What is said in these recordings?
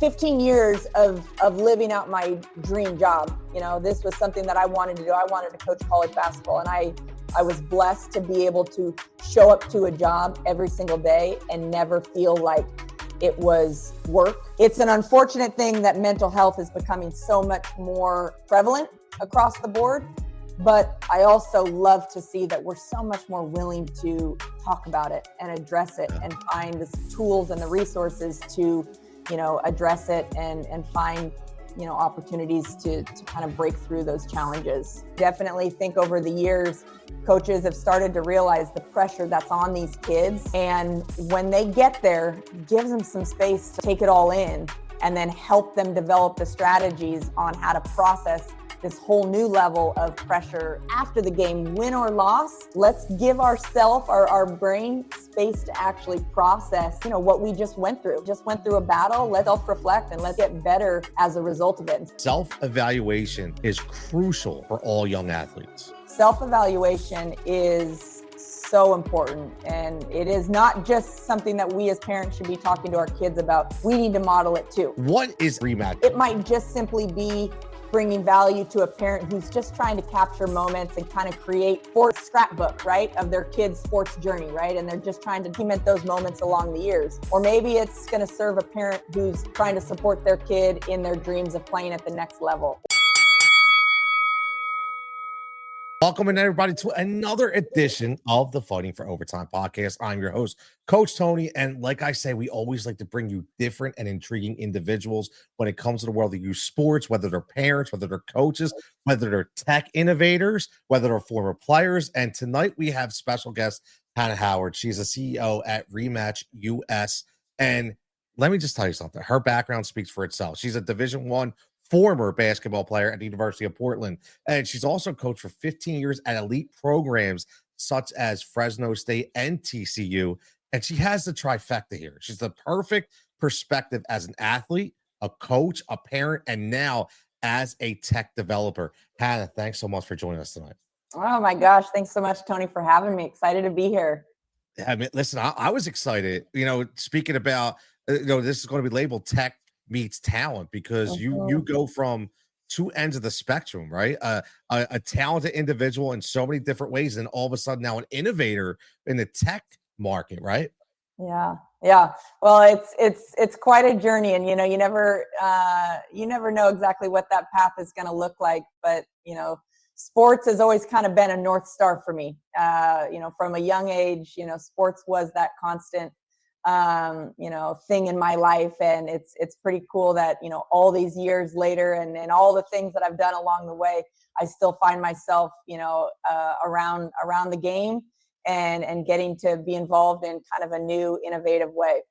15 years of living out my dream job. This was something that I wanted to do. I wanted to coach college basketball, and I was blessed to be able to show up to a job every single day and never feel like it was work. It's an unfortunate thing that mental health is becoming so much more prevalent across the board, but I also love to see that we're so much more willing to talk about it and address it and find the tools and the resources to address it and find opportunities to kind of break through those challenges. Definitely think over the years, coaches have started to realize the pressure that's on these kids. And when they get there, gives them some space to take it all in and then help them develop the strategies on how to process this whole new level of pressure after the game, win or loss. Let's give ourselves, our brain, space to actually process, what we just went through. Just went through a battle. Let's self-reflect and let's get better as a result of it. Self-evaluation is crucial for all young athletes. Self-evaluation is so important, and it is not just something that we as parents should be talking to our kids about. We need to model it too. What is Rematch? It might just simply be bringing value to a parent who's just trying to capture moments and kind of create sports scrapbook, right, of their kid's sports journey, right? And they're just trying to document those moments along the years. Or maybe it's going to serve a parent who's trying to support their kid in their dreams of playing at the next level. Welcome in, everybody, to another edition of the Fighting for Overtime podcast. I'm your host, Coach Tony, and like I say, we always like to bring you different and intriguing individuals when it comes to the world of youth sports, whether they're parents, whether they're coaches, whether they're tech innovators, whether they're former players. And tonight we have special guest Hanna Howard. She's a CEO at Rematch U.S. And let me just tell you something. Her background speaks for itself. She's a Division I former basketball player at the University of Portland. And she's also coached for 15 years at elite programs such as Fresno State and TCU. And she has the trifecta here. She's the perfect perspective as an athlete, a coach, a parent, and now as a tech developer. Hanna, thanks so much for joining us tonight. Oh my gosh. Thanks so much, Tony, for having me. Excited to be here. I mean, listen, I was excited, speaking about, this is going to be labeled tech meets talent, because you go from two ends of the spectrum, right? A talented individual in so many different ways, and all of a sudden now an innovator in the tech market, right? Yeah. Well, it's quite a journey, and you never know exactly what that path is going to look like. But sports has always kind of been a North Star for me. From a young age, sports was that constant thing in my life. And it's pretty cool that, all these years later and all the things that I've done along the way, I still find myself, around the game and getting to be involved in kind of a new, innovative way.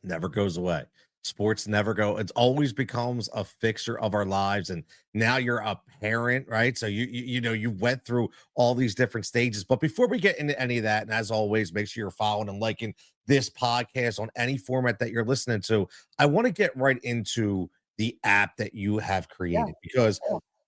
Never goes away. Sports never go. It always becomes a fixture of our lives. And now you're a parent, right? So you went through all these different stages. But before we get into any of that, and as always, make sure you're following and liking this podcast on any format that you're listening to. I want to get right into the app that you have created, because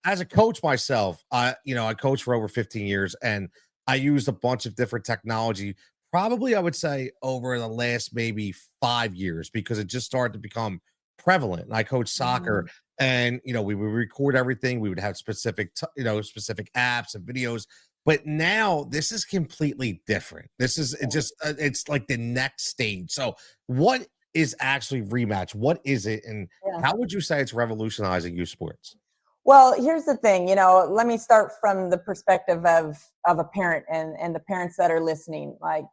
as a coach myself, I coached for over 15 years, and I used a bunch of different technology, probably I would say over the last maybe 5 years, because it just started to become prevalent. And I coached soccer, and we would record everything. We would have specific apps and videos. But now this is completely different. This is it's like the next stage. So what is actually Rematch? What is it? And how would you say it's revolutionizing youth sports? Well, here's the thing, let me start from the perspective of a parent and the parents that are listening. Like,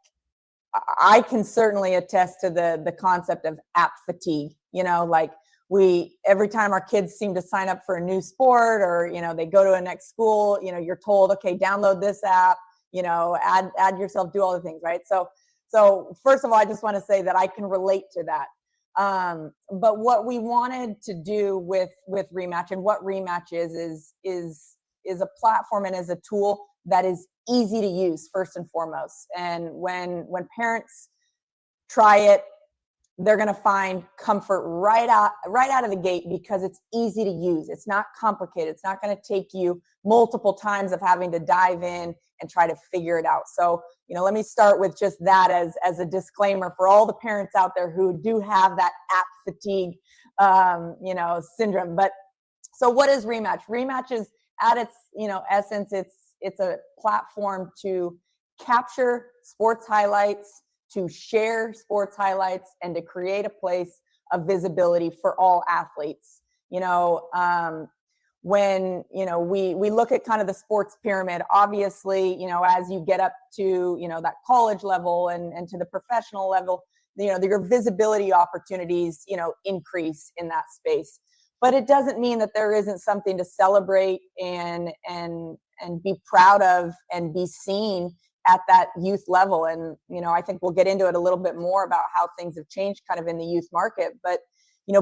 I can certainly attest to the concept of app fatigue. Every time our kids seem to sign up for a new sport, or they go to a next school, you're told, okay, download this app, add yourself, do all the things, right? So first of all, I just want to say that I can relate to that. But what we wanted to do with Rematch, and what Rematch is a platform and is a tool that is easy to use first and foremost. And when parents try it, they're going to find comfort right out of the gate, because it's easy to use. It's not complicated. It's not going to take you multiple times of having to dive in and try to figure it out. So, let me start with just that as a disclaimer for all the parents out there who do have that app fatigue syndrome. But so what is Rematch? Rematch is at its, essence, it's a platform to capture sports highlights, to share sports highlights, and to create a place of visibility for all athletes. When we look at kind of the sports pyramid, obviously, as you get up to that college level and to the professional level, your visibility opportunities increase in that space. But it doesn't mean that there isn't something to celebrate and be proud of and be seen at that youth level. And I think we'll get into it a little bit more about how things have changed kind of in the youth market. But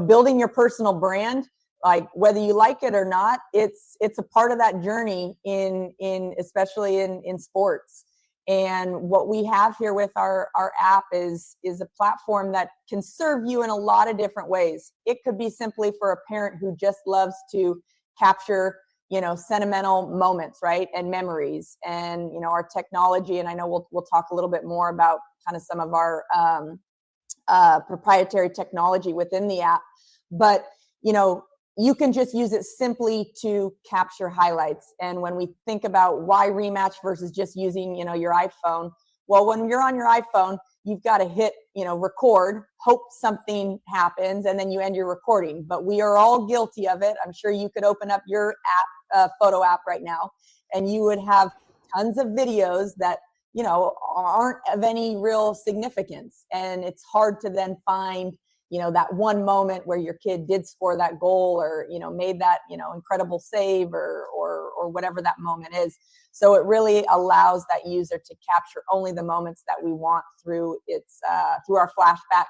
building your personal brand, like whether you like it or not, it's a part of that journey in especially in sports. And what we have here with our app is a platform that can serve you in a lot of different ways. It could be simply for a parent who just loves to capture sentimental moments, right, and memories, and our technology. And I know we'll talk a little bit more about kind of some of our proprietary technology within the app. But you can just use it simply to capture highlights. And when we think about why Rematch versus just using, your iPhone, well, when you're on your iPhone, you've got to hit, record, hope something happens, and then you end your recording. But we are all guilty of it. I'm sure you could open up your app, photo app right now, and you would have tons of videos that, aren't of any real significance. And it's hard to then find that one moment where your kid did score that goal or, made that, incredible save or whatever that moment is. So it really allows that user to capture only the moments that we want through through our flashback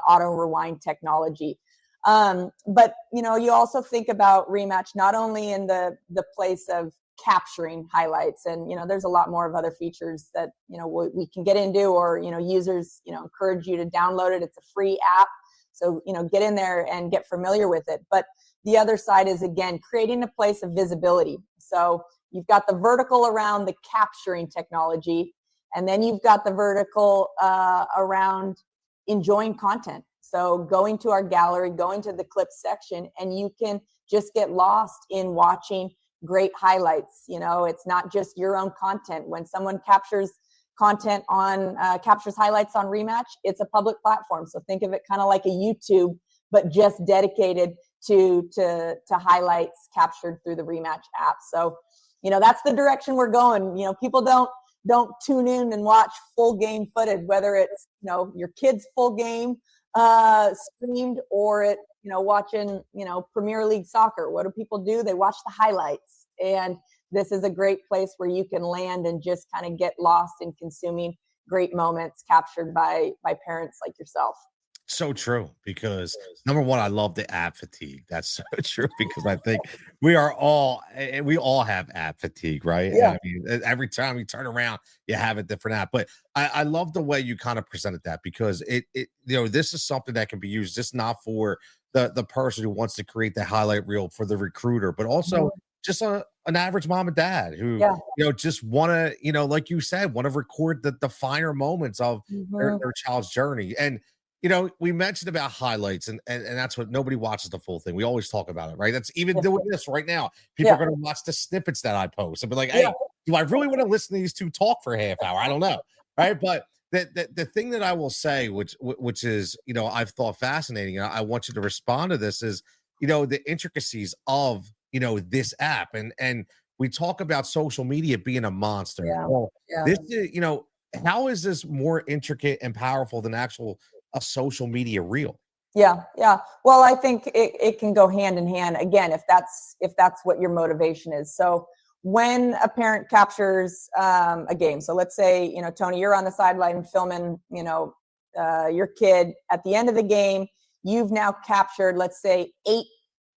auto rewind technology. But, you also think about Rematch not only in the place of capturing highlights, and there's a lot more of other features that we can get into, or users encourage you to download it. It's a free app. So, get in there and get familiar with it. But the other side is, again, creating a place of visibility. So you've got the vertical around the capturing technology, and then you've got the vertical around enjoying content. So going to our gallery, going to the clips section, and you can just get lost in watching great highlights. It's not just your own content. When someone captures content captures highlights on Rematch, it's a public platform. So think of it kind of like a YouTube, but just dedicated to highlights captured through the Rematch app. So, that's the direction we're going. People don't tune in and watch full game footage, whether it's, your kid's full game streamed, or it, watching, Premier League soccer. What do people do? They watch the highlights. And this is a great place where you can land and just kind of get lost in consuming great moments captured by parents like yourself. So true, because number one, I love the app fatigue. That's so true, because I think we all have app fatigue, right? Yeah. I mean, every time you turn around, you have a different app. But I love the way you kind of presented that, because it this is something that can be used just not for the person who wants to create the highlight reel for the recruiter, but also just an average mom and dad who just want to, like you said, want to record the finer moments of their child's journey. And we mentioned about highlights, and that's what nobody watches the full thing. We always talk about it, right? That's even doing this right now. People are going to watch the snippets that I post and be like, hey, do I really want to listen to these two talk for a half hour? I don't know. Right. But the thing that I will say, which is, I've thought fascinating, and I want you to respond to this, is, the intricacies of, this app. And we talk about social media being a monster. Yeah. Well, Yeah. this is, how is this more intricate and powerful than a social media reel? Yeah. Well, I think it can go hand in hand, again, if that's what your motivation is. So when a parent captures a game, so let's say, Tony, you're on the sideline filming, your kid. At the end of the game, you've now captured, let's say, 8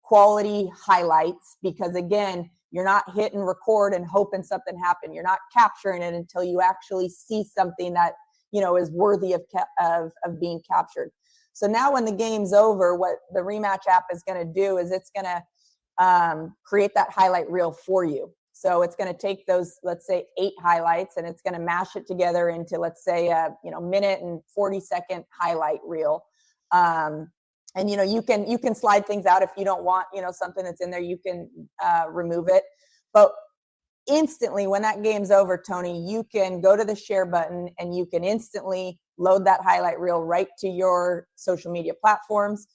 quality highlights, because again, you're not hitting record and hoping something happened. You're not capturing it until you actually see something that is worthy of being captured. So now when the game's over, what the Rematch app is going to do is it's going to create that highlight reel for you. So it's going to take those, let's say, 8 highlights, and it's going to mash it together into, let's say, a minute and 40-second highlight reel. And And, you can slide things out if you don't want, something that's in there, you can remove it. But instantly when that game's over, Tony, you can go to the share button and you can instantly load that highlight reel right to your social media platforms.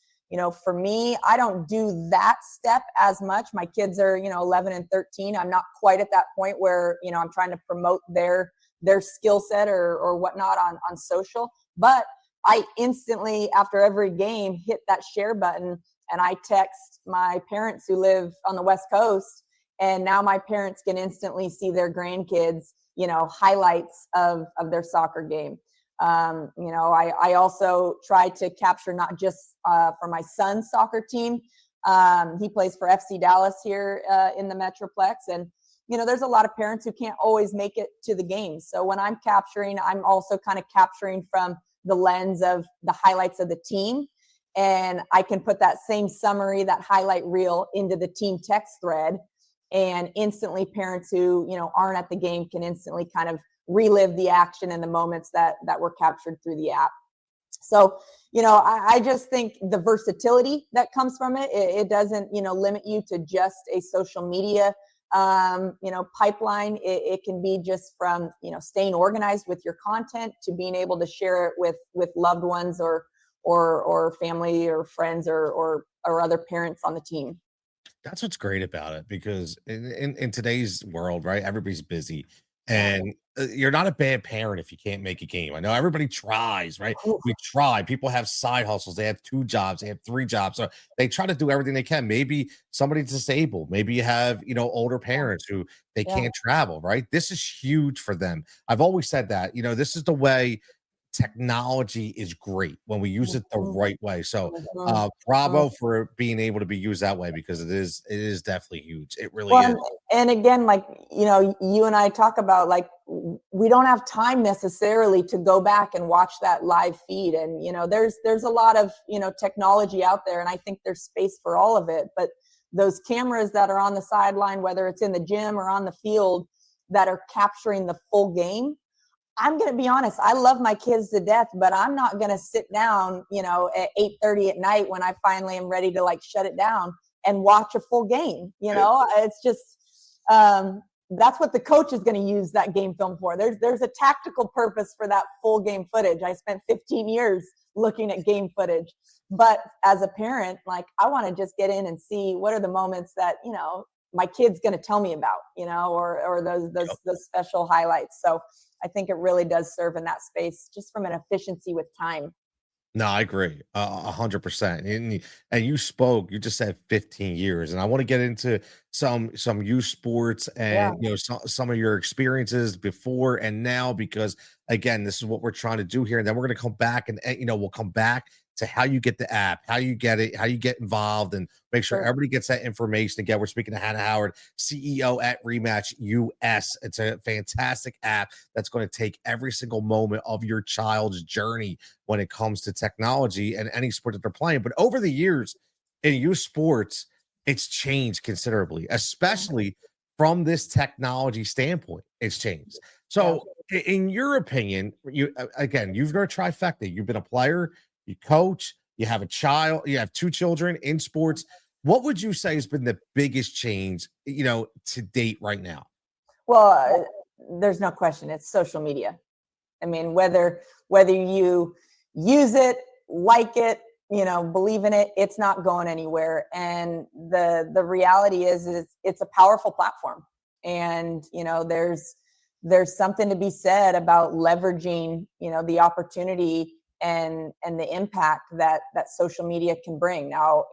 For me, I don't do that step as much. My kids are, 11 and 13. I'm not quite at that point where, I'm trying to promote their skill set or whatnot on social. But I instantly, after every game, hit that share button and I text my parents who live on the West Coast. And now my parents can instantly see their grandkids, highlights of their soccer game. I also try to capture not just for my son's soccer team. He plays for FC Dallas here in the Metroplex. And, there's a lot of parents who can't always make it to the games. So when I'm capturing, I'm also kind of capturing from the lens of the highlights of the team. And I can put that same summary, that highlight reel into the team text thread. And instantly parents who, aren't at the game can instantly kind of relive the action and the moments that were captured through the app. So, I just think the versatility that comes from it doesn't, limit you to just a social media, pipeline. It can be just from, staying organized with your content to being able to share it with loved ones or family or friends or other parents on the team. That's what's great about it because in today's world, right? Everybody's busy, and you're not a bad parent if you can't make a game. I know everybody tries, right? We try. People have side hustles. They have 2 jobs. They have 3 jobs. So they try to do everything they can. Maybe somebody's disabled. Maybe you have, older parents who they Yeah. can't travel, right? This is huge for them. I've always said that, this is the way technology is great when we use it the Mhm. right way. So Mhm. bravo for being able to be used that way because it is definitely huge. It really Well, is. and again, like, you and I talk about, like, we don't have time necessarily to go back and watch that live feed. And, there's a lot of, technology out there, and I think there's space for all of it. But those cameras that are on the sideline, whether it's in the gym or on the field, that are capturing the full game, I'm going to be honest, I love my kids to death, but I'm not going to sit down, at 8:30 at night when I finally am ready to, like, shut it down and watch a full game. It's just, that's what the coach is going to use that game film for. There's a tactical purpose for that full game footage. I spent 15 years looking at game footage, but as a parent, like, I want to just get in and see what are the moments that, my kid's going to tell me about, or those special highlights. So I think it really does serve in that space just from an efficiency with time. No, I agree, 100%. And you just said 15 years, and I want to get into some youth sports Yeah, and some of your experiences before and now because again, this is what we're trying to do here, and then we're going to come back and we'll come back to how you get the app, how you get it, how you get involved, and make sure sure. everybody gets that information. Again, we're speaking to Hanna Howard, CEO at Rematch U.S. It's a fantastic app that's going to take every single moment of your child's journey when it comes to technology and any sport that they're playing. But over the years in youth sports, it's changed considerably, especially from this technology standpoint. It's changed. Yeah. So, in your opinion, again, you've got a trifecta. You've been a player, you coach, you have a child, you have 2 children in sports. What would you say has been the biggest change, to date right now? Well, there's no question. It's social media. I mean, whether you use it, like it, believe in it, it's not going anywhere. And the reality is it's a powerful platform. And there's something to be said about leveraging, the opportunity and the impact that social media can bring. Now,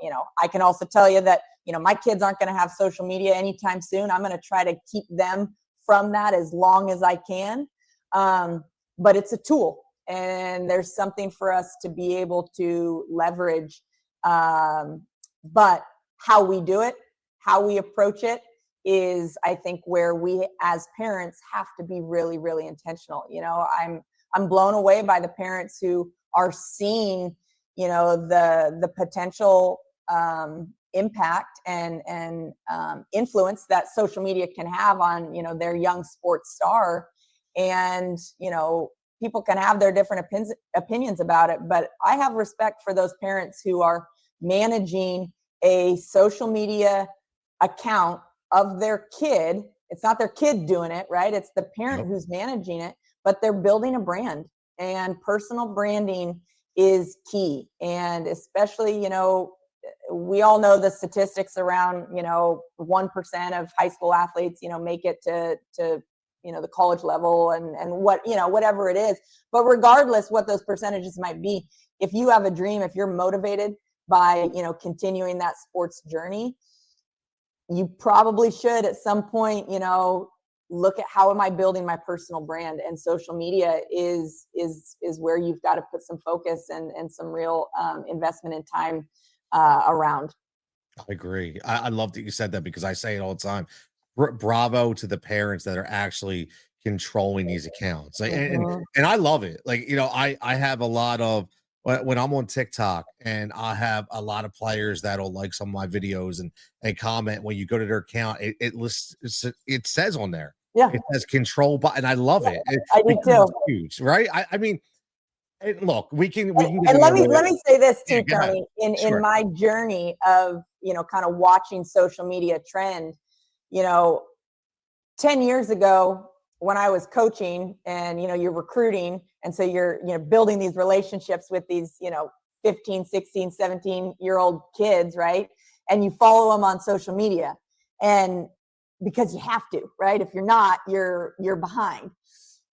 I can also tell you that, my kids aren't going to have social media anytime soon. I'm going to try to keep them from that as long as I can. But it's a tool, and there's something for us to be able to leverage. But how we do it, how we approach it is, I think, where we as parents have to be really, really intentional. I'm blown away by the parents who are seeing, the potential impact and influence that social media can have on, their young sports star. And, people can have their different opinions about it, but I have respect for those parents who are managing a social media account of their kid. It's not their kid doing it, right? It's the parent who's managing it, but they're building a brand, and personal branding is key. And especially, we all know the statistics around, 1% of high school athletes, make it to the college level and whatever it is. But regardless what those percentages might be, if you have a dream, if you're motivated by, continuing that sports journey, you probably should at some point, look at how am I building my personal brand, and social media is where you've got to put some focus and some real investment in time around. I agree. I love that you said that, because I say it all the time. Bravo to the parents that are actually controlling these accounts. Like, and I love it. Like, I have a lot of, when I'm on TikTok, and I have a lot of players that'll like some of my videos and comment. When you go to their account, it lists, it says on there, it says control button. And I love it. I do too. It's huge, right? I mean, look, we can and let me say this too, Tony. Sure. In my journey of kind of watching social media trend, 10 years ago when I was coaching, and you're recruiting, and so you're building these relationships with these 15, 16, 17-year-old kids, right? And you follow them on social media, and because you have to, right? If you're not, you're behind.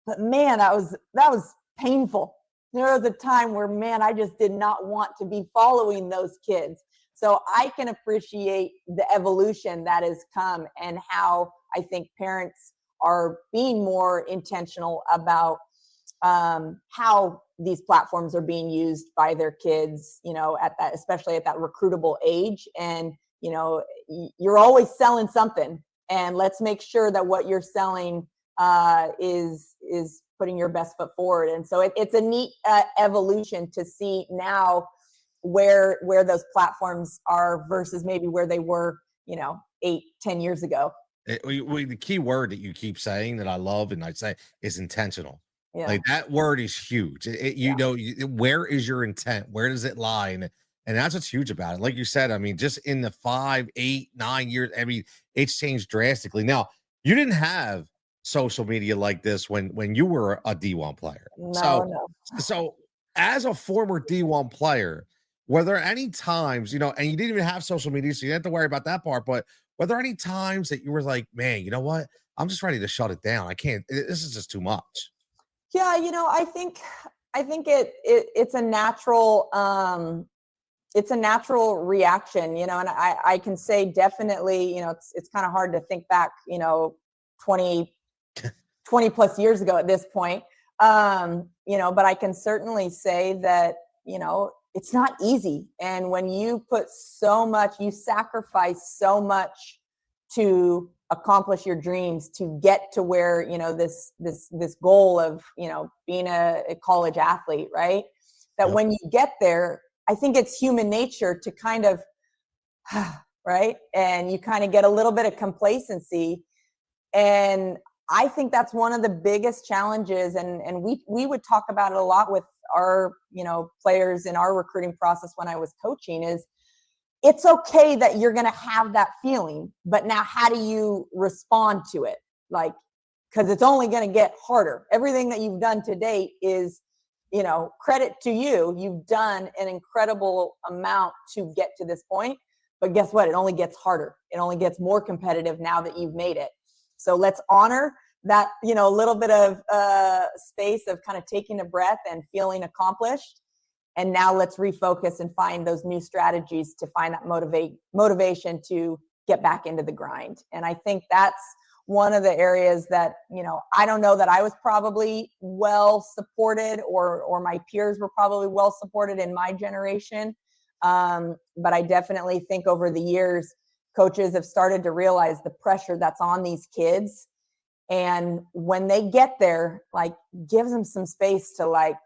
But man, that was painful. There was a time where, man, I just did not want to be following those kids. So I can appreciate the evolution that has come, and how I think parents are being more intentional about how these platforms are being used by their kids, especially at that recruitable age. And, you're always selling something, and let's make sure that what you're selling is putting your best foot forward. And so it's a neat evolution to see now where those platforms are versus maybe where they were, 8-10 years ago. The key word that you keep saying that I love and I say is intentional. Yeah. Like, that word is huge. Where is your intent? Where does it lie? And that's what's huge about it. Like you said, I mean, just in the 5, 8, 9 years, I mean, it's changed drastically. Now, you didn't have social media like this when you were a D1 player. No. So as a former D1 player, were there any times, and you didn't even have social media, so you didn't have to worry about that part, but were there any times that you were like, man, you know what? I'm just ready to shut it down. I can't, this is just too much. Yeah, I think it's a natural reaction, and I can say definitely, it's kind of hard to think back, 20 plus years ago at this point. But I can certainly say that, it's not easy. And when you put so much, you sacrifice so much to accomplish your dreams, to get to where, this goal of, being a college athlete, right? That when you get there, I think it's human nature to kind of, right? And you kind of get a little bit of complacency. And I think that's one of the biggest challenges. And we would talk about it a lot with our, players in our recruiting process when I was coaching, is it's okay that you're going to have that feeling, but now how do you respond to it? Like, because it's only going to get harder. Everything that you've done to date is, credit to you. You've done an incredible amount to get to this point, but guess what? It only gets harder. It only gets more competitive now that you've made it. So let's honor that, a little bit of space of kind of taking a breath and feeling accomplished. And now let's refocus and find those new strategies to find that motivation to get back into the grind. And I think that's one of the areas that, I don't know that I was probably well supported or my peers were probably well supported in my generation. But I definitely think over the years, coaches have started to realize the pressure that's on these kids. And when they get there, like, gives them some space to like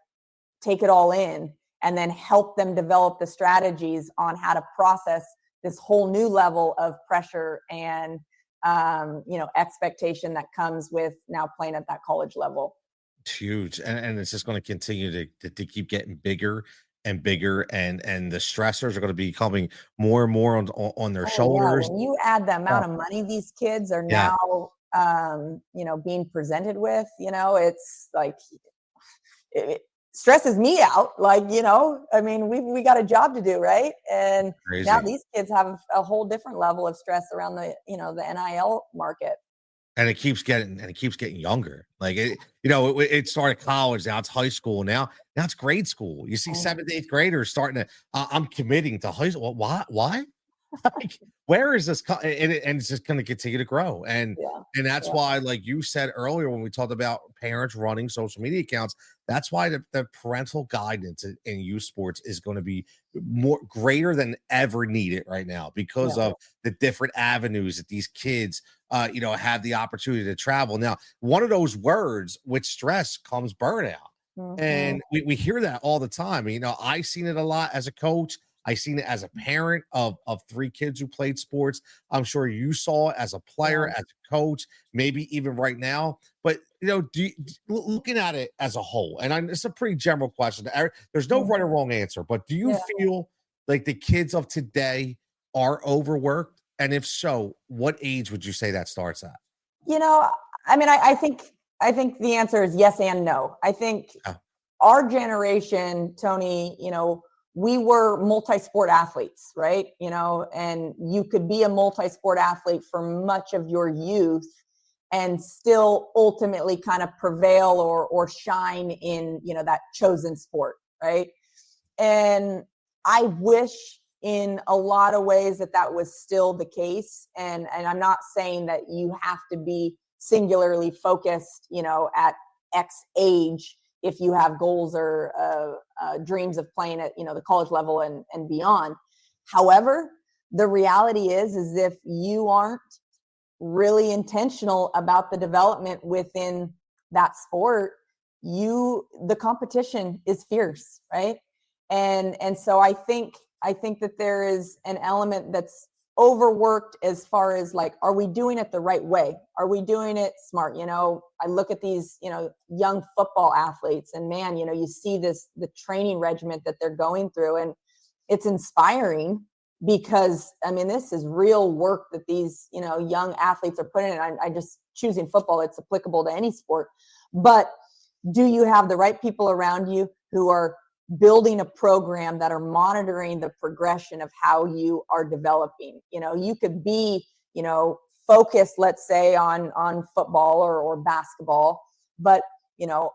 take it all in, and then help them develop the strategies on how to process this whole new level of pressure and, expectation that comes with now playing at that college level. It's huge. And it's just going to continue to keep getting bigger and bigger, and the stressors are going to be coming more and more on their Oh yeah, shoulders. when you add the Uh, amount of money these kids are yeah, now, being presented with, it's like it stresses me out. Like, I mean, we got a job to do, right? And now crazy. these kids have a whole different level of stress around the NIL market. And it keeps getting younger. Like it started college, now it's high school, now it's grade school. You see Mm. seventh, eighth graders starting to. I'm committing to high school. Why? Why? Like, where is this? And it's just going to continue to grow. Yeah, And that's yeah, why, like you said earlier, when we talked about parents running social media accounts, that's why the parental guidance in youth sports is going to be more greater than ever needed right now because yeah. of the different avenues that these kids, have the opportunity to travel. Now, one of those words with stress comes burnout. Mhm. And we hear that all the time. I seen it a lot as a coach. I seen it as a parent of three kids who played sports. I'm sure you saw it as a player, Yeah. as a coach, maybe even right now. But looking at it as a whole, and it's a pretty general question. There's no right or Mhm. wrong answer, but do you Yeah. feel like the kids of today are overworked? And if so, what age would you say that starts at? You know, I mean, I think the answer is yes and no. I think Yeah. our generation, Tony, we were multi-sport athletes, right? And you could be a multi-sport athlete for much of your youth and still ultimately kind of prevail or shine in, that chosen sport, right? And I wish in a lot of ways that was still the case. And I'm not saying that you have to be singularly focused, at X age if you have goals or dreams of playing at the college level and beyond. However, the reality is if you aren't really intentional about the development within that sport, the competition is fierce, right? And so I think that there is an element that's overworked as far as like, are we doing it the right way? Are we doing it smart? I look at these, young football athletes, and man, you see the training regimen that they're going through, and it's inspiring because I mean, this is real work that these, young athletes are putting in. I just choosing football, it's applicable to any sport. But do you have the right people around you who are building a program that are monitoring the progression of how you are developing? You could be, focused, let's say, on football or basketball, but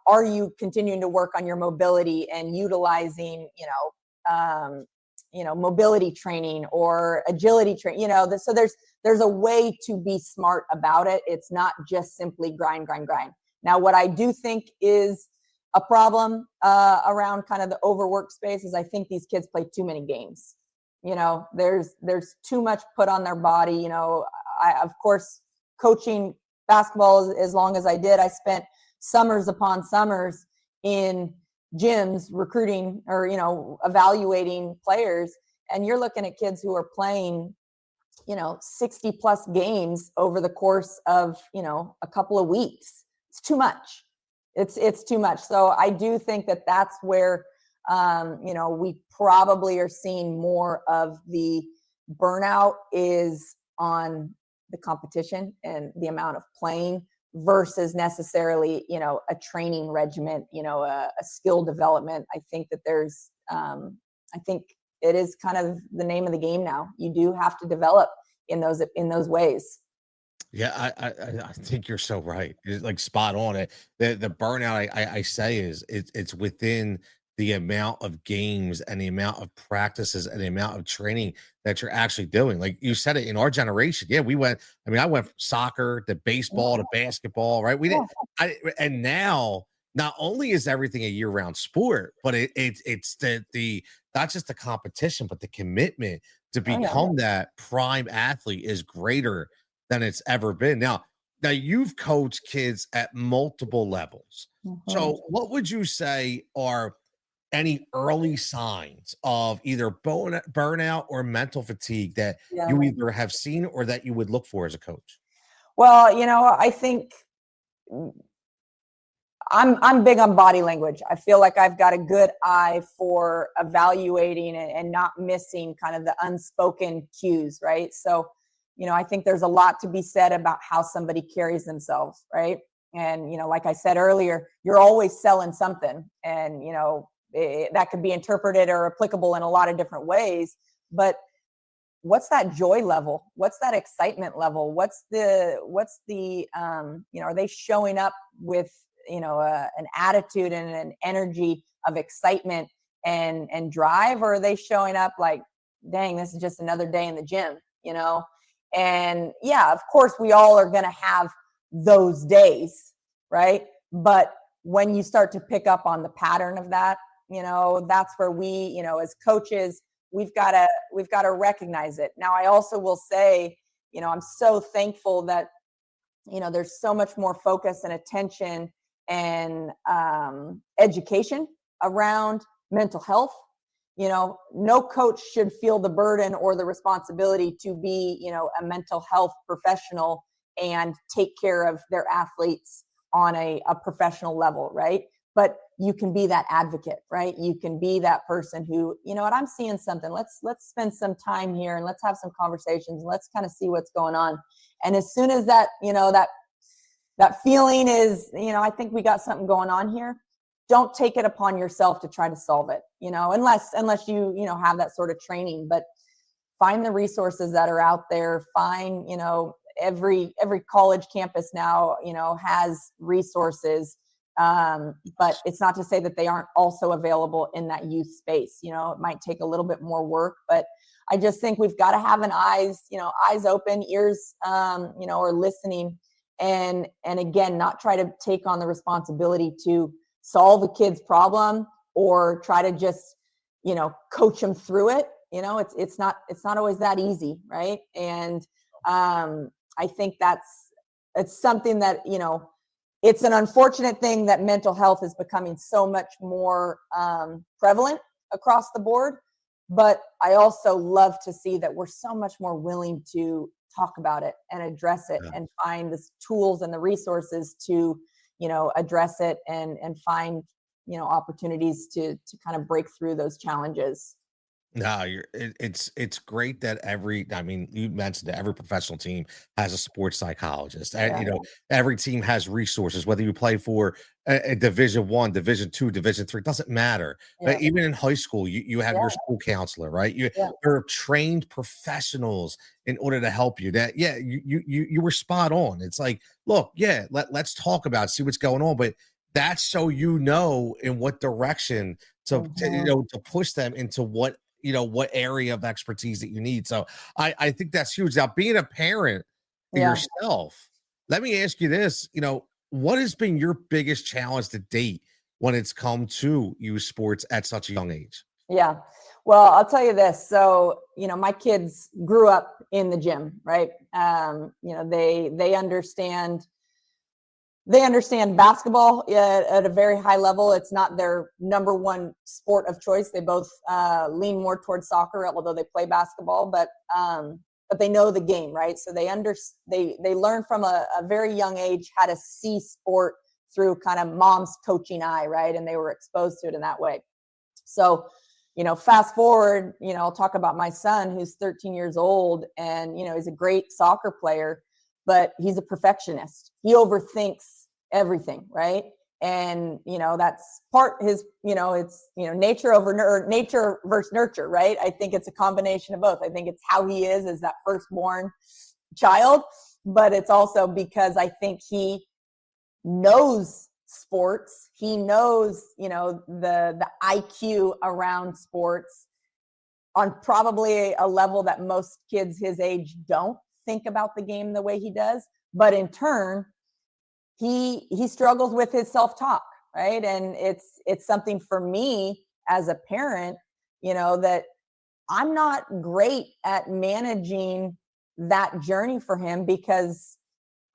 are you continuing to work on your mobility and utilizing, mobility training or agility training? So there's a way to be smart about it. It's not just simply grind. Now, what I do think is a problem around kind of the overwork space is I think these kids play too many games. There's too much put on their body. I, of course, coaching basketball as long as I did, I spent summers upon summers in gyms recruiting or evaluating players, and you're looking at kids who are playing 60 plus games over the course of a couple of weeks. It's too much. It's too much. So I do think that that's where we probably are seeing more of the burnout is on the competition and the amount of playing versus necessarily a training regimen, a skill development. I think that there's I think it is kind of the name of the game now. You do have to develop in those ways. Yeah, I think you're so right. It's like spot on it. The burnout I say is it's within the amount of games and the amount of practices and the amount of training that you're actually doing. Like you said it in our generation. Yeah, I went from soccer to baseball to basketball, right? We didn't and now not only is everything a year-round sport, but it's the not just the competition, but the commitment to Oh yeah. become that prime athlete is greater than it's ever been. Now you've coached kids at multiple levels. Mhm. So what would you say are any early signs of either burnout or mental fatigue that Yeah. you either have seen or that you would look for as a coach? Well, I think I'm big on body language. I feel like I've got a good eye for evaluating and not missing kind of the unspoken cues, right? So, I think there's a lot to be said about how somebody carries themselves, right? And, like I said earlier, you're always selling something, and, that could be interpreted or applicable in a lot of different ways. But what's that joy level? What's that excitement level? What's the are they showing up with, an attitude and an energy of excitement and drive, or are they showing up like, dang, this is just another day in the gym, And yeah, of course we all are going to have those days, right? But when you start to pick up on the pattern of that, that's where we, as coaches, we've got to recognize it. Now, I also will say, I'm so thankful that, there's so much more focus and attention and education around mental health. No coach should feel the burden or the responsibility to be, a mental health professional and take care of their athletes on a professional level, right? But you can be that advocate, right? You can be that person who, what, I'm seeing something. Let's spend some time here and let's have some conversations. Let's kind of see what's going on. And as soon as that, that feeling is, I think we got something going on here. Don't take it upon yourself to try to solve it, unless you, have that sort of training. But find the resources that are out there. Find, every college campus now, has resources. But it's not to say that they aren't also available in that youth space. It might take a little bit more work, but I just think we've got to have eyes open, ears, or listening. And again, not try to take on the responsibility to solve a kid's problem or try to just, coach them through it. It's not always that easy. Right. And, I think it's something that, it's an unfortunate thing that mental health is becoming so much more prevalent across the board. But I also love to see that we're so much more willing to talk about it and address it and find the tools and the resources to, address it and find, opportunities to kind of break through those challenges. No, it's great that you mentioned that every professional team has a sports psychologist. And every team has resources, whether you play for a Division 1, Division 2, Division 3, doesn't matter. Even in high school, you have your school counselor, right? They're trained professionals in order to help you. That you were spot on. It's like, look, let's talk about it, see what's going on, but that's so in what direction to push them into what area of expertise that you need. So I think that's huge. Now, being a parent yourself, let me ask you this, what has been your biggest challenge to date when it's come to youth sports at such a young age? Yeah. Well, I'll tell you this. So, my kids grew up in the gym, right? They understand basketball at a very high level. It's not their number one sport of choice. They both lean more towards soccer, although they play basketball, but they know the game, right? So they learn from a very young age how to see sport through kind of mom's coaching eye, right? And they were exposed to it in that way. So, fast forward, I'll talk about my son who's 13 years old and, he's a great soccer player, but he's a perfectionist. He overthinks everything, right? And, that's part his, it's, nature versus nurture, right? I think it's a combination of both. I think it's how he is as that firstborn child, but it's also because I think he knows sports. He knows, the IQ around sports on probably a level that most kids his age don't think about the game the way he does. But in turn, he struggles with his self-talk, right? And it's something for me as a parent, that I'm not great at managing that journey for him because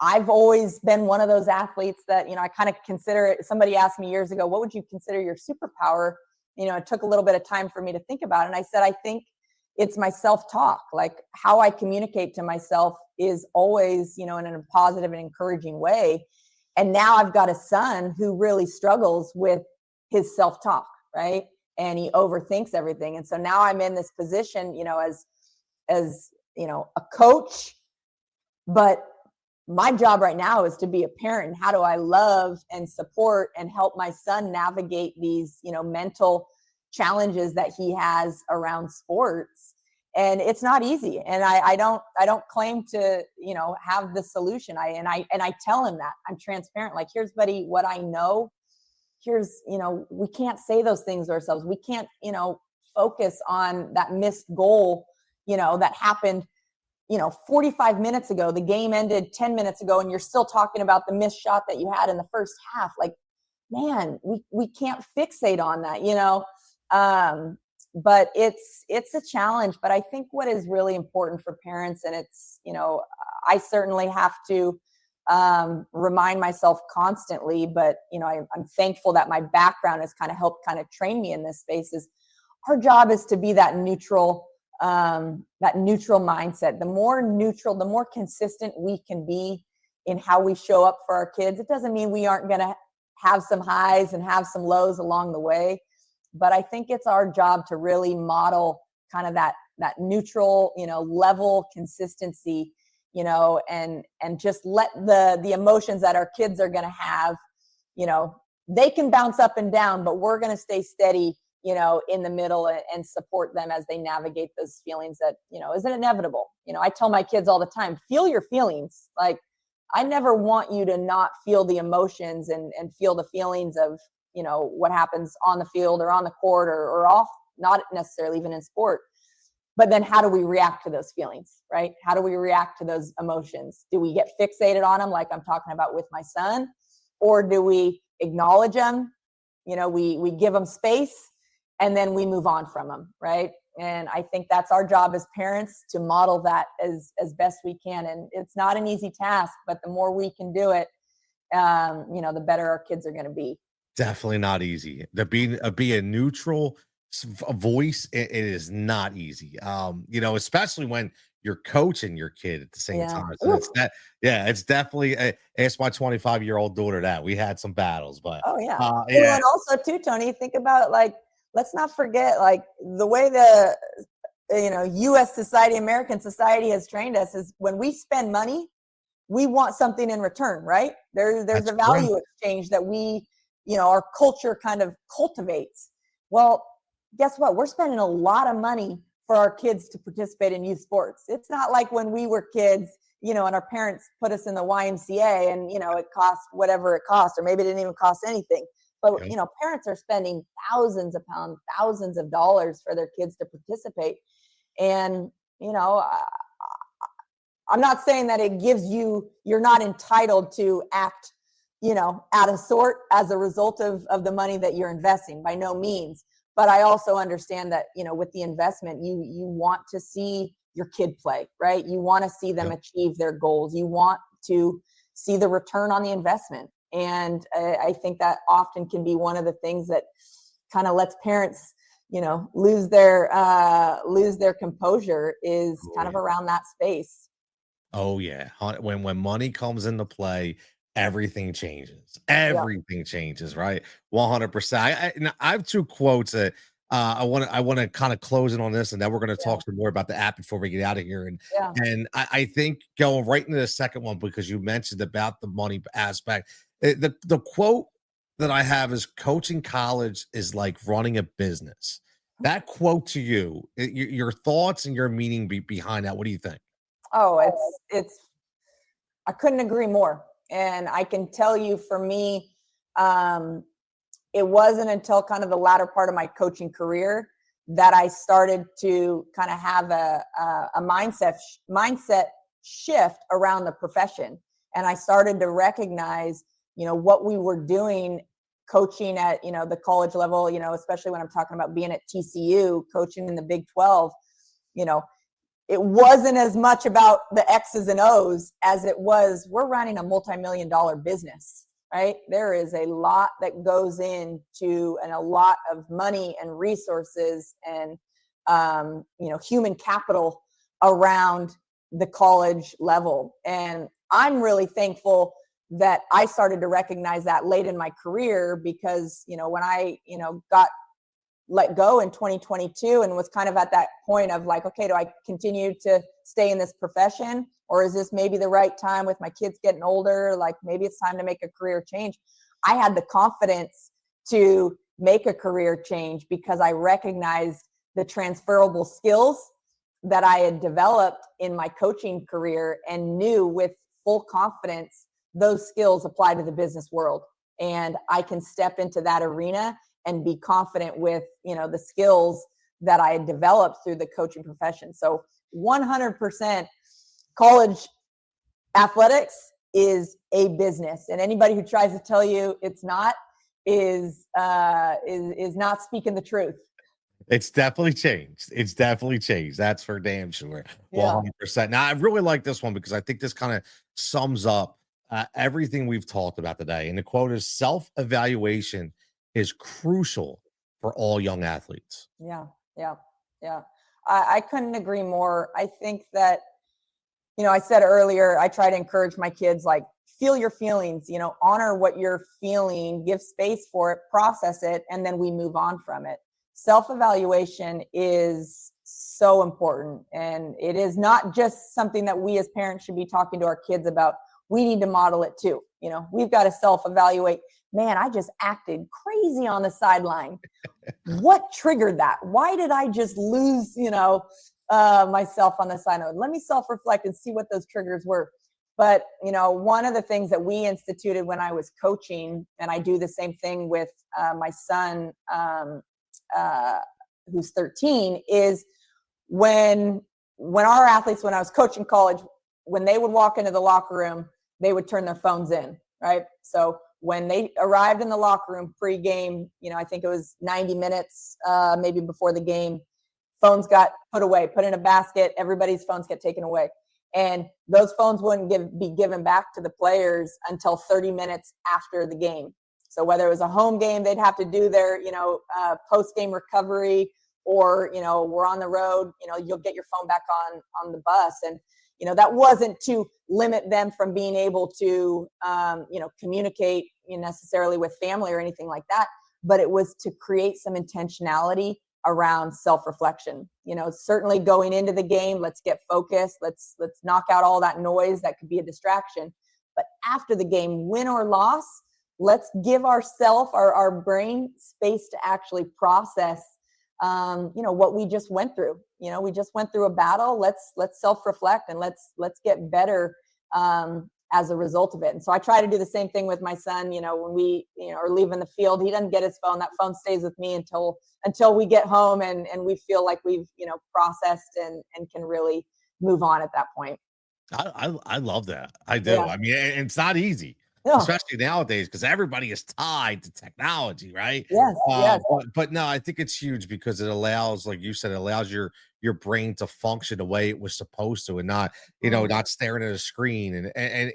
I've always been one of those athletes that, I kind of consider it. Somebody asked me years ago, what would you consider your superpower? It took a little bit of time for me to think about it. And I said, I think it's my self-talk. Like how I communicate to myself is always, in a positive and encouraging way. And now I've got a son who really struggles with his self-talk, right? And he overthinks everything. And so now I'm in this position, as a coach, but my job right now is to be a parent. And how do I love and support and help my son navigate these, mental challenges that he has around sports? And it's not easy. And I don't claim to, have the solution. I tell him that I'm transparent. Like, here's, buddy, what I know. Here's, we can't say those things to ourselves. We can't, focus on that missed goal, that happened, 45 minutes ago. The game ended 10 minutes ago, and you're still talking about the missed shot that you had in the first half. Like, man, we can't fixate on that, but it's a challenge. But I think what is really important for parents, and it's, I certainly have to remind myself constantly, but, I'm thankful that my background has kind of helped kind of train me in this space, is our job is to be that neutral mindset. The more neutral, the more consistent we can be in how we show up for our kids. It doesn't mean we aren't going to have some highs and have some lows along the way, but I think it's our job to really model kind of that neutral, level consistency, and just let the emotions that our kids are going to have, they can bounce up and down, but we're going to stay steady, in the middle, and support them as they navigate those feelings that, isn't inevitable. I tell my kids all the time, feel your feelings. Like, I never want you to not feel the emotions and feel the feelings of, what happens on the field or on the court or off, not necessarily even in sport. But then how do we react to those feelings, right? How do we react to those emotions? Do we get fixated on them like I'm talking about with my son? Or do we acknowledge them? We give them space, and then we move on from them, right? And I think that's our job as parents, to model that as best we can. And it's not an easy task, but the more we can do it, the better our kids are going to be. Definitely not easy. To be a neutral voice, it is not easy. Especially when you're coaching your kid at the same time. So it's definitely ask my 25-year-old daughter that. We had some battles, but oh yeah. yeah. And also too, Tony, think about, like, let's not forget, like, the way the U.S. society, American society has trained us is when we spend money, we want something in return, right? There's a value exchange that we, our culture kind of cultivates. Well, guess what? We're spending a lot of money for our kids to participate in youth sports. It's not like when we were kids, and our parents put us in the YMCA and, it cost whatever it cost, or maybe it didn't even cost anything. But, parents are spending thousands of pounds, thousands of dollars for their kids to participate. And, I'm not saying that it gives you're not entitled to act, out of sort as a result of the money that you're investing, by no means. But I also understand that, with the investment, you want to see your kid play, right? You want to see them achieve their goals. You want to see the return on the investment. And I think that often can be one of the things that kind of lets parents, lose their composure, is kind of around that space. Oh yeah. When money comes into play, everything changes. Everything changes, right? 100%. I have two quotes that I want to kind of close in on this, and then we're going to talk some more about the app before we get out of here. And I think going right into the second one, because you mentioned about the money aspect, the quote that I have is, coaching college is like running a business. That quote to you, your thoughts and your meaning behind that. What do you think? Oh, it's I couldn't agree more. And I can tell you, for me, it wasn't until kind of the latter part of my coaching career that I started to kind of have a mindset shift around the profession. And I started to recognize, what we were doing coaching at, the college level, especially when I'm talking about being at TCU, coaching in the Big 12, it wasn't as much about the X's and O's as it was, we're running a multi-million-dollar business, right? There is a lot that goes into, and a lot of money and resources and, human capital around the college level. And I'm really thankful that I started to recognize that late in my career, because, when I, got let go in 2022 and was kind of at that point of like, okay, do I continue to stay in this profession, or is this maybe the right time with my kids getting older? Like maybe it's time to make a career change. I had the confidence to make a career change because I recognized the transferable skills that I had developed in my coaching career and knew with full confidence those skills apply to the business world. And I can step into that arena and be confident with, the skills that I had developed through the coaching profession. So 100% college athletics is a business. And anybody who tries to tell you it's not is not speaking the truth. It's definitely changed. It's definitely changed. That's for damn sure. Yeah. 100%. Now, I really like this one because I think this kind of sums up everything we've talked about today. And the quote is, self-evaluation is crucial for all young athletes. Yeah. I couldn't agree more. I think that, I said earlier, I try to encourage my kids, like, feel your feelings, honor what you're feeling, give space for it, process it, and then we move on from it. Self-evaluation is so important. And it is not just something that we as parents should be talking to our kids about. We need to model it too. We've got to self-evaluate. Man, I just acted crazy on the sideline. What triggered that? Why did I just lose, myself on the sideline? Let me self-reflect and see what those triggers were. But, one of the things that we instituted when I was coaching, and I do the same thing with my son, who's 13, is when our athletes, when I was coaching college, when they would walk into the locker room, they would turn their phones in, right? So when they arrived in the locker room pre-game, I think it was 90 minutes, maybe before the game, phones got put away, put in a basket, everybody's phones get taken away. And those phones wouldn't be given back to the players until 30 minutes after the game. So whether it was a home game, they'd have to do their, post-game recovery, or, we're on the road, you'll get your phone back on the bus. And, that wasn't to limit them from being able to, communicate necessarily with family or anything like that, but it was to create some intentionality around self-reflection. Certainly going into the game, let's get focused. Let's knock out all that noise that could be a distraction. But after the game, win or loss, let's give ourselves, our brain, space to actually process, what we just went through. We just went through a battle. Let's self-reflect and let's get better as a result of it. And so I try to do the same thing with my son. When we are leaving the field, he doesn't get his phone. That phone stays with me until we get home and we feel like we've processed and can really move on at that point. I love that. I do. Yeah. I mean, it's not easy. No. Especially nowadays, because everybody is tied to technology, right? Yes. Yes. But no, I think it's huge because it allows, like you said, it allows your brain to function the way it was supposed to, and not, not staring at a screen. And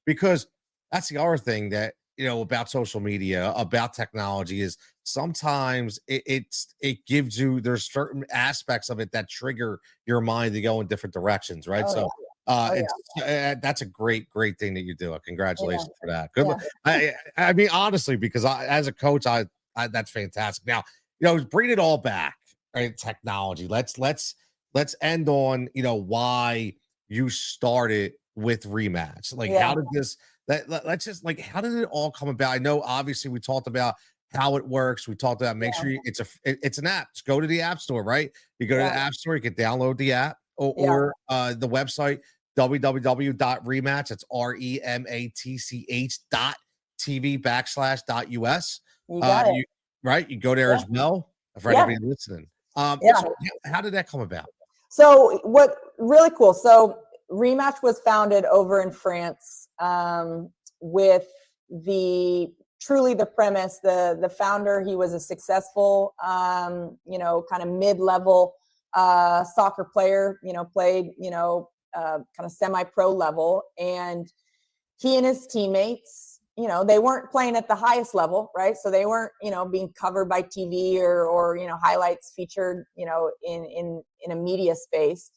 because that's the other thing that, about social media, about technology, is sometimes it gives you, there's certain aspects of it that trigger your mind to go in different directions, right? That's a great thing that you do. Congratulations for that. Good. Yeah. I mean, honestly, because as a coach, I that's fantastic. Now, bring it all back, right? Technology. Let's end on, why you started with Rematch. Like, how did this, let's just, like, how did it all come about? I know, obviously, we talked about how it works. We talked about, make sure it's an app. Just go to the app store, right? You go to the app store, you can download the app or the website, www.rematch. It's rematch.tv/.us. You got it. Right. You go there as well for anybody listening. So how did that come about? So what really cool. So Rematch was founded over in France, with truly the premise, the founder, he was a successful, kind of mid-level soccer player, played, kind of semi-pro level. And he and his teammates, they weren't playing at the highest level, right? So they weren't, being covered by TV or highlights featured, in a media space.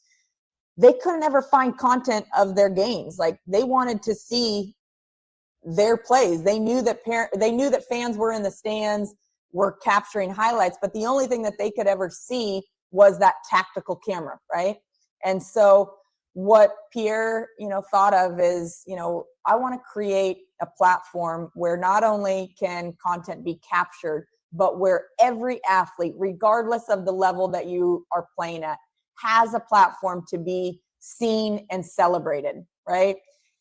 They couldn't ever find content of their games. Like, they wanted to see their plays. They knew that fans were in the stands, were capturing highlights, but the only thing that they could ever see was that tactical camera, right? And so what Pierre, thought of is, I want to create a platform where not only can content be captured, but where every athlete, regardless of the level that you are playing at, has a platform to be seen and celebrated, right?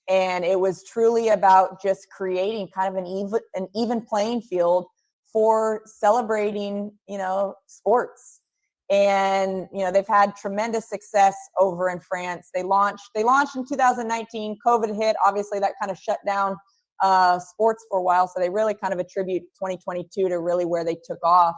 And it was truly about just creating kind of an even playing field for celebrating, sports. And they've had tremendous success over in France. They launched in 2019. COVID hit. Obviously, that kind of shut down sports for a while. So they really kind of attribute 2022 to really where they took off.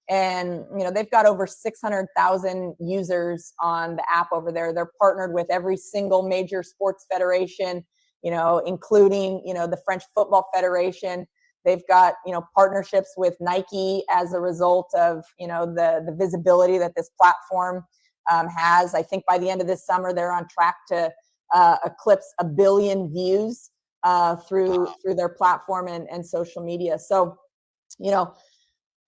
And they've got over 600,000 users on the app over there. They're partnered with every single major sports federation, including the French Football Federation. They've got, partnerships with Nike as a result of, the visibility that this platform has. I think by the end of this summer, they're on track to eclipse 1 billion views through their platform and social media. So,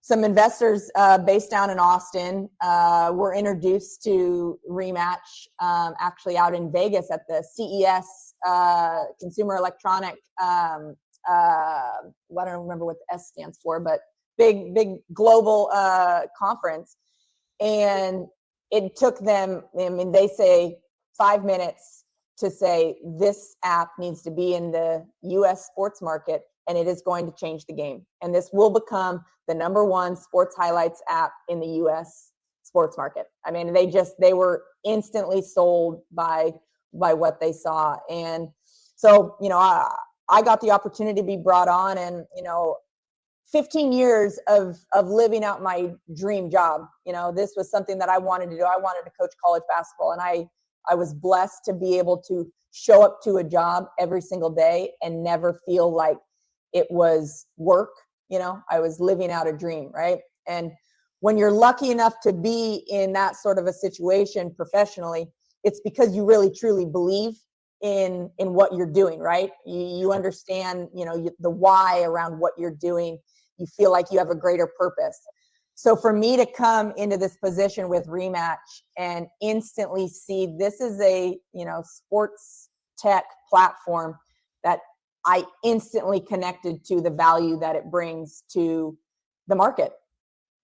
some investors based down in Austin were introduced to Rematch actually out in Vegas at the CES Consumer Electronic I don't remember what the S stands for, but big global conference. And it took them, they say 5 minutes to say this app needs to be in the U.S. sports market, and it is going to change the game. And this will become the #1 sports highlights app in the U.S. sports market. They were instantly sold by what they saw. And so, I got the opportunity to be brought on, and 15 years of living out my dream job. This was something that I wanted to do. I wanted to coach college basketball, and I was blessed to be able to show up to a job every single day and never feel like it was work. I was living out a dream, right? And when you're lucky enough to be in that sort of a situation professionally, it's because you really truly believe in what you're doing, right? You understand, the why around what you're doing. You feel like you have a greater purpose. So for me to come into this position with Rematch and instantly see this is a, sports tech platform that I instantly connected to the value that it brings to the market,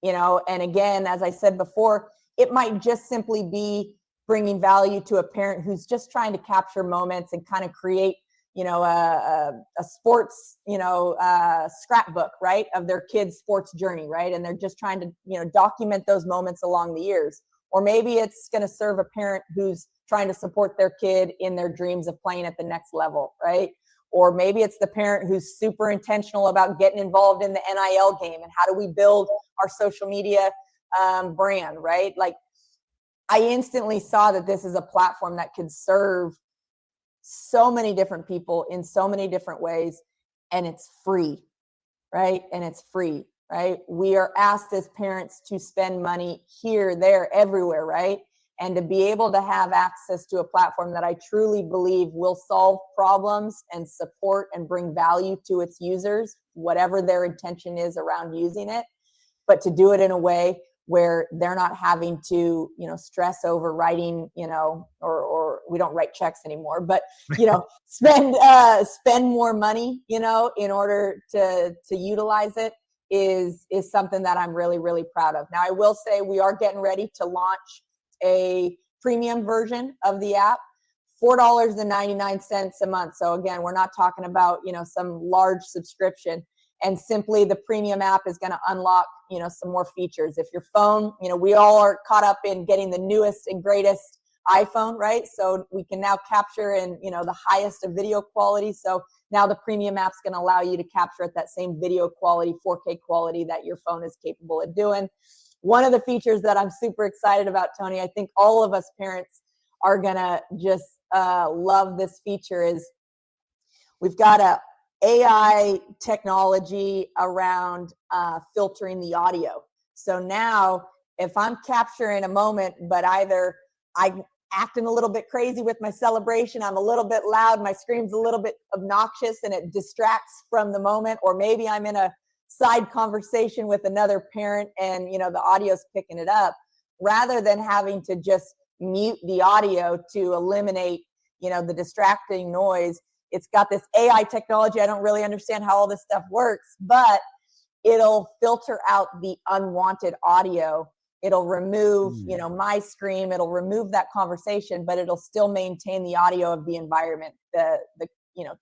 and again, as I said before, it might just simply be bringing value to a parent who's just trying to capture moments and kind of create, a sports, scrapbook, right, of their kid's sports journey, right? And they're just trying to, document those moments along the years. Or maybe it's going to serve a parent who's trying to support their kid in their dreams of playing at the next level, right? Or maybe it's the parent who's super intentional about getting involved in the NIL game and how do we build our social media brand, right? Like, I instantly saw that this is a platform that could serve so many different people in so many different ways, and it's free, right? And it's free, right? We are asked as parents to spend money here, there, everywhere, right? And to be able to have access to a platform that I truly believe will solve problems and support and bring value to its users, whatever their intention is around using it, but to do it in a way where they're not having to, stress over writing, or we don't write checks anymore, but, spend more money, in order to utilize it is something that I'm really, really proud of. Now, I will say we are getting ready to launch a premium version of the app, $4.99 a month. So again, we're not talking about, some large subscription. And simply the premium app is going to unlock, some more features. If your phone, we all are caught up in getting the newest and greatest iPhone, right? So we can now capture in, the highest of video quality. So now the premium app's going to allow you to capture at that same video quality, 4K quality that your phone is capable of doing. One of the features that I'm super excited about, Tony, I think all of us parents are going to just love this feature, is we've got a AI technology around filtering the audio. So now if I'm capturing a moment, but either I acting a little bit crazy with my celebration. I'm a little bit loud. My scream's a little bit obnoxious and it distracts from the moment. Or maybe I'm in a side conversation with another parent and, the audio's picking it up, rather than having to just mute the audio to eliminate, the distracting noise. It's got this AI technology. I don't really understand how all this stuff works, but it'll filter out the unwanted audio. It'll remove, my scream. It'll remove that conversation, but it'll still maintain the audio of the environment, the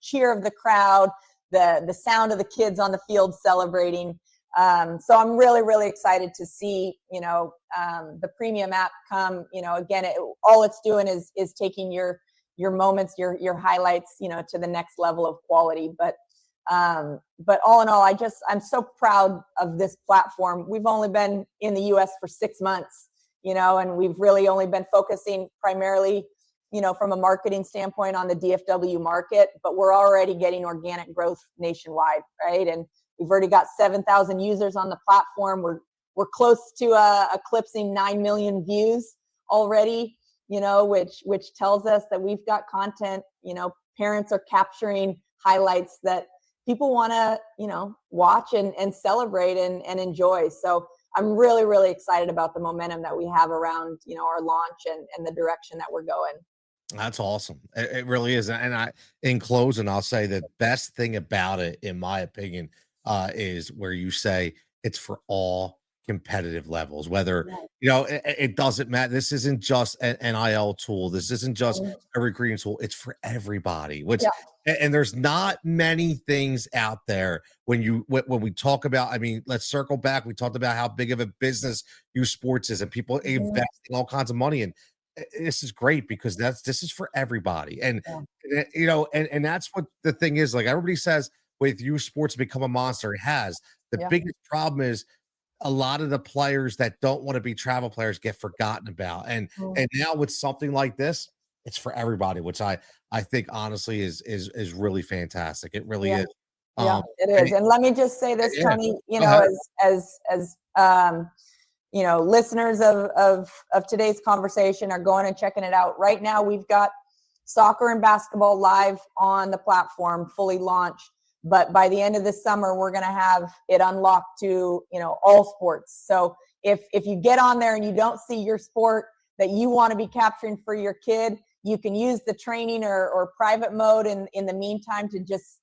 cheer of the crowd, the sound of the kids on the field celebrating. So I'm really, really excited to see, the premium app come. Again, all it's doing is taking your moments, your highlights, to the next level of quality. But all in all, I'm so proud of this platform. We've only been in the U.S. for 6 months, and we've really only been focusing primarily, from a marketing standpoint on the DFW market, but we're already getting organic growth nationwide, right? And we've already got 7,000 users on the platform. We're close to eclipsing 9 million views already, which tells us that we've got content. Parents are capturing highlights that people want to, watch and celebrate and enjoy. So I'm really, really excited about the momentum that we have around, our launch and the direction that we're going. That's awesome. It really is. And in closing, I'll say the best thing about it, in my opinion, is where you say it's for all competitive levels, whether, it doesn't matter. This isn't just an NIL tool. This isn't just a recruiting tool. It's for everybody, and there's not many things out there when we talk about, let's circle back. We talked about how big of a business U Sports is and people investing all kinds of money in. This is great because this is for everybody. And, and that's what the thing is. Like everybody says with U Sports become a monster. It has. The biggest problem is a lot of the players that don't want to be travel players get forgotten about. And now with something like this, it's for everybody, which I think honestly is really fantastic. It really is. It is. And let me just say this, Tony, as listeners of today's conversation are going and checking it out. Right now, we've got soccer and basketball live on the platform, fully launched. But by the end of this summer, we're going to have it unlocked to, all sports. So if you get on there and you don't see your sport that you want to be capturing for your kid, you can use the training or private mode in the meantime to just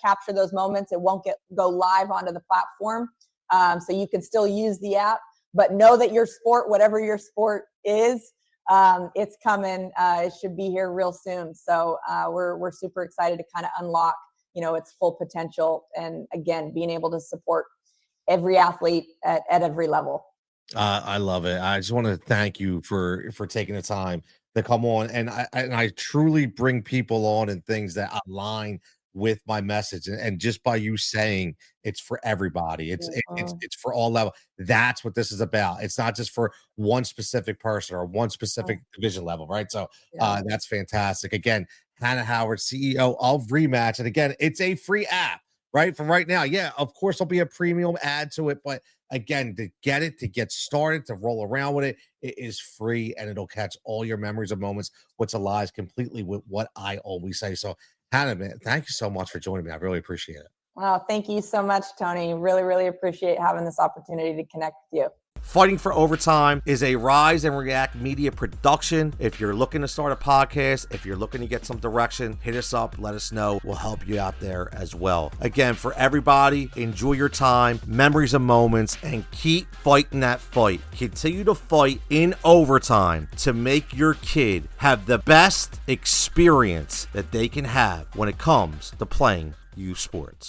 capture those moments. It won't go live onto the platform. So you can still use the app. But know that your sport, whatever your sport is, it's coming. It should be here real soon. So we're super excited to kind of unlock, its full potential. And again, being able to support every athlete at every level. I love it. I just want to thank you for taking the time to come on. And I truly bring people on and things that align with my message, and just by you saying it's for everybody, it's for all level. That's what this is about. It's not just for one specific person or one specific division level, right? So that's fantastic. Again, Hanna Howard, CEO of Rematch, and again, it's a free app, right? From right now, of course there'll be a premium add to it, but again, to get started, to roll around with it, it is free, and it'll catch all your memories of moments, which aligns completely with what I always say. So Hanna, man, thank you so much for joining me. I really appreciate it. Well, thank you so much, Tony. Really, really appreciate having this opportunity to connect with you. Fighting for Overtime is a Rise and React media production. If you're looking to start a podcast, if you're looking to get some direction, hit us up, let us know. We'll help you out there as well. Again, for everybody, enjoy your time, memories and moments, and keep fighting that fight. Continue to fight in overtime to make your kid have the best experience that they can have when it comes to playing U Sports.